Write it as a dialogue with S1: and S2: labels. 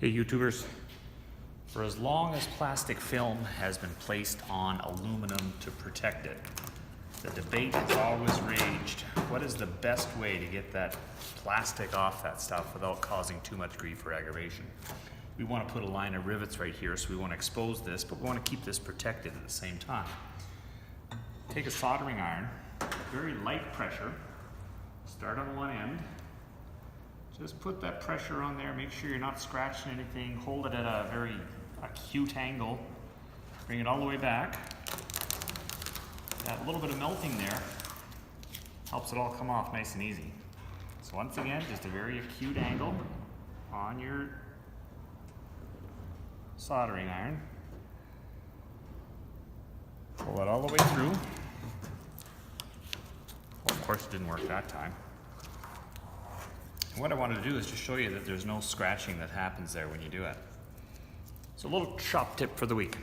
S1: Hey YouTubers, for as long as plastic film has been placed on aluminum to protect it, the debate has always raged, what is the best way to get that plastic off that stuff without causing too much grief or aggravation? We want to put a line of rivets right here, so we want to expose this, but we want to keep this protected at the same time. Take a soldering iron, very light pressure, start on one end. Just put that pressure on there, make sure you're not scratching anything, hold it at a very acute angle, bring it all the way back. That little bit of melting there helps it all come off nice and easy. So once again, just a very acute angle on your soldering iron. Pull it all the way through. Well, of course it didn't work that time. And what I wanted to do is just show you that there's no scratching that happens there when you do it. So a little shop tip for the week.